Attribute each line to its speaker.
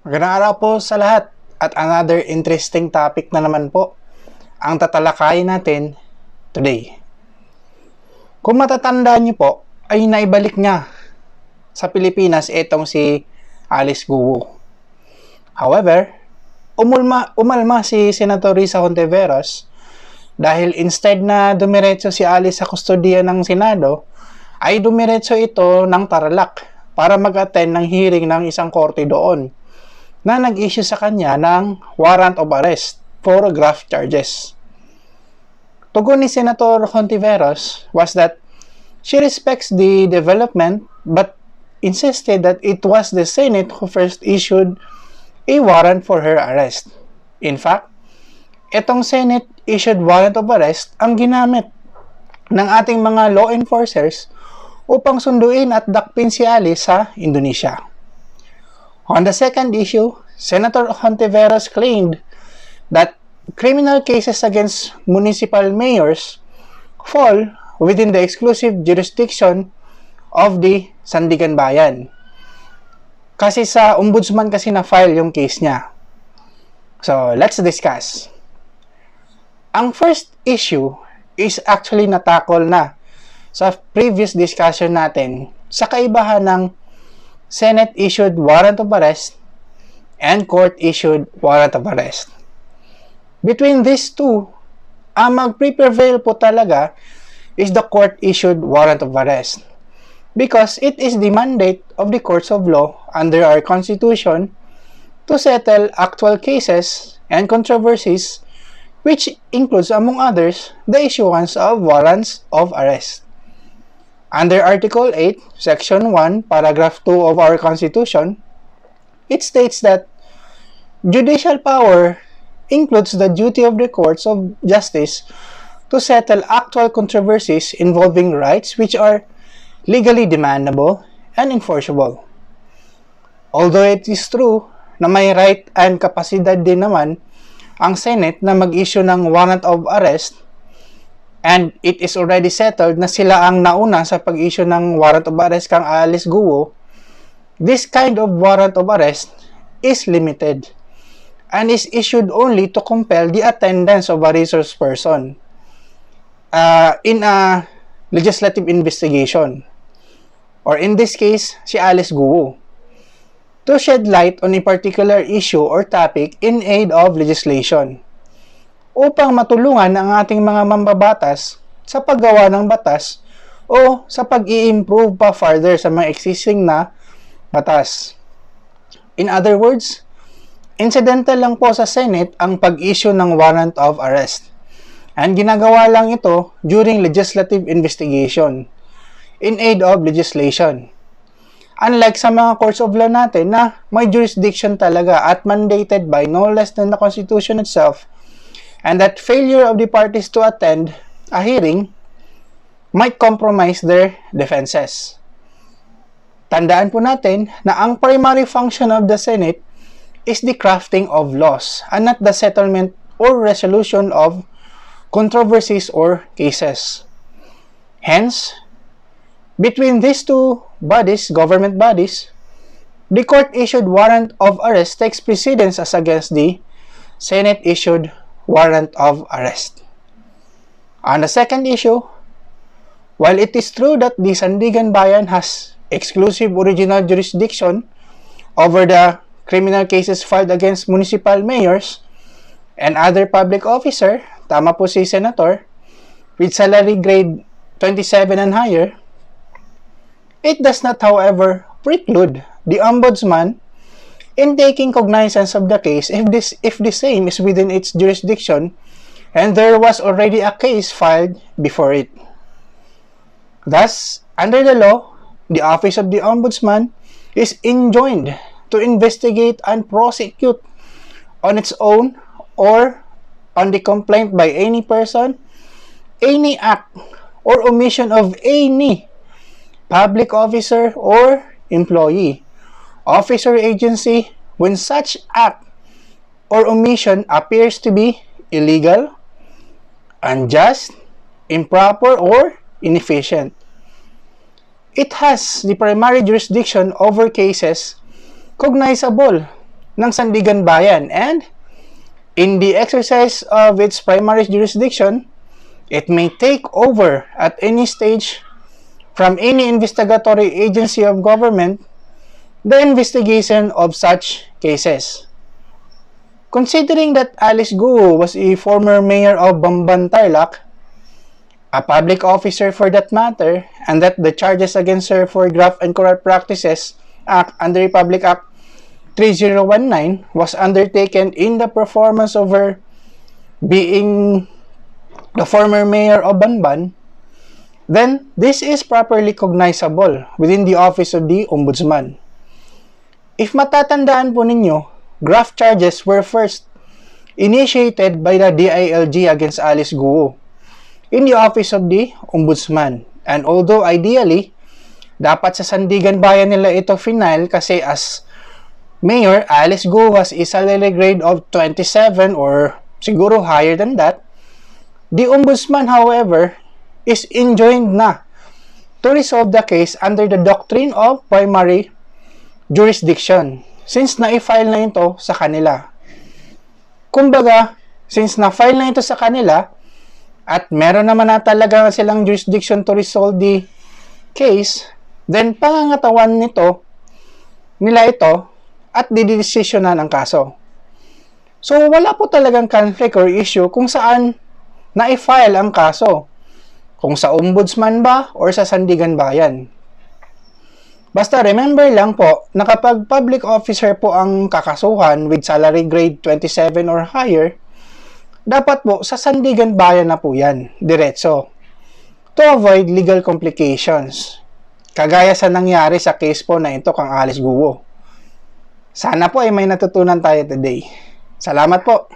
Speaker 1: Magandang araw po sa lahat at another interesting topic na naman po ang tatalakayin natin today. Kung matatandaan niyo po ay naibalik niya sa Pilipinas itong si Alice Guo. However, umalma si Senator Risa Hontiveros dahil instead na dumiretso si Alice sa kustodiya ng Senado, ay dumiretso ito ng Tarlac para mag-attend ng hearing ng isang korte doon na nag-issue sa kanya ng warrant of arrest for graft charges. Tugon ni Senator Hontiveros was that she respects the development but insisted that it was the Senate who first issued a warrant for her arrest. In fact, itong Senate issued warrant of arrest ang ginamit ng ating mga law enforcers upang sunduin at dakpin si Alice sa Indonesia. On the second issue, Senator Hontiveros claimed that criminal cases against municipal mayors fall within the exclusive jurisdiction of the Sandigan Bayan. Kasi sa ombudsman kasi na-file yung case niya. So, let's discuss. Ang first issue is actually natakol na sa previous discussion natin sa kaibahan ng Senate-issued warrant of arrest and court-issued warrant of arrest. Between these two, ang mag-prevail po talaga is the court-issued warrant of arrest because it is the mandate of the courts of law under our Constitution to settle actual cases and controversies, which includes, among others, the issuance of warrants of arrest. Under Article 8, Section 1, Paragraph 2 of our Constitution, it states that judicial power includes the duty of the courts of justice to settle actual controversies involving rights which are legally demandable and enforceable. Although it is true na may right and kapasidad din naman ang Senate na mag-issue ng warrant of arrest, and it is already settled na sila ang nauna sa pag-issue ng warrant of arrest kang Alice Guo, this kind of warrant of arrest is limited and is issued only to compel the attendance of a resource person in a legislative investigation, or in this case, si Alice Guo, to shed light on a particular issue or topic in aid of legislation, upang matulungan ang ating mga mambabatas sa paggawa ng batas o sa pag-i-improve pa further sa mga existing na batas. In other words, incidental lang po sa Senate ang pag-issue ng warrant of arrest. And ginagawa lang ito during legislative investigation in aid of legislation. Unlike sa mga courts of law natin na may jurisdiction talaga at mandated by no less than the Constitution itself, and that failure of the parties to attend a hearing might compromise their defenses. Tandaan po natin na ang primary function of the Senate is the crafting of laws and not the settlement or resolution of controversies or cases. Hence, between these two bodies, government bodies, the court-issued warrant of arrest takes precedence as against the Senate-issued warrant of arrest. On the second issue, while it is true that the Sandigan Bayan has exclusive original jurisdiction over the criminal cases filed against municipal mayors and other public officer, tama po si Senator, with salary grade 27 and higher, it does not, however, preclude the Ombudsman in taking cognizance of the case if the same is within its jurisdiction and there was already a case filed before it. Thus, under the law, the Office of the Ombudsman is enjoined to investigate and prosecute on its own or on the complaint by any person, any act or omission of any public officer or employee, office or agency when such act or omission appears to be illegal, unjust, improper, or inefficient. It has the primary jurisdiction over cases cognizable ng Sandigan Bayan, and in the exercise of its primary jurisdiction, it may take over at any stage from any investigatory agency of government the investigation of such cases. Considering that Alice Guo was a former mayor of Bamban, Tarlac, a public officer for that matter, and that the charges against her for Graft and Corrupt Practices Act under Republic Act 3019 was undertaken in the performance of her being the former mayor of Bamban, then this is properly cognizable within the office of the Ombudsman. If matatandaan po ninyo, graft charges were first initiated by the DILG against Alice Guo in the office of the Ombudsman. And although ideally, dapat sa Sandigan Bayan nila ito final kasi as mayor, Alice Guo has a salary grade of 27 or siguro higher than that, the Ombudsman, however, is enjoined na to resolve the case under the doctrine of primary jurisdiction since na-file na ito sa kanila. Kumbaga, since na-file na ito sa kanila at meron naman na talaga silang jurisdiction to resolve the case, then pangangatawan nila ito at didesisyonan ang kaso. So, wala po talagang conflict or issue kung saan na-file ang kaso. Kung sa Ombudsman ba or sa Sandigan Bayan. Basta remember lang po na kapag public officer po ang kakasuhan with salary grade 27 or higher, dapat po sa Sandigan Bayan na po yan, diretso. To avoid legal complications. Kagaya sa nangyari sa case po na ito kang Alice Guo. Sana po ay may natutunan tayo today. Salamat po!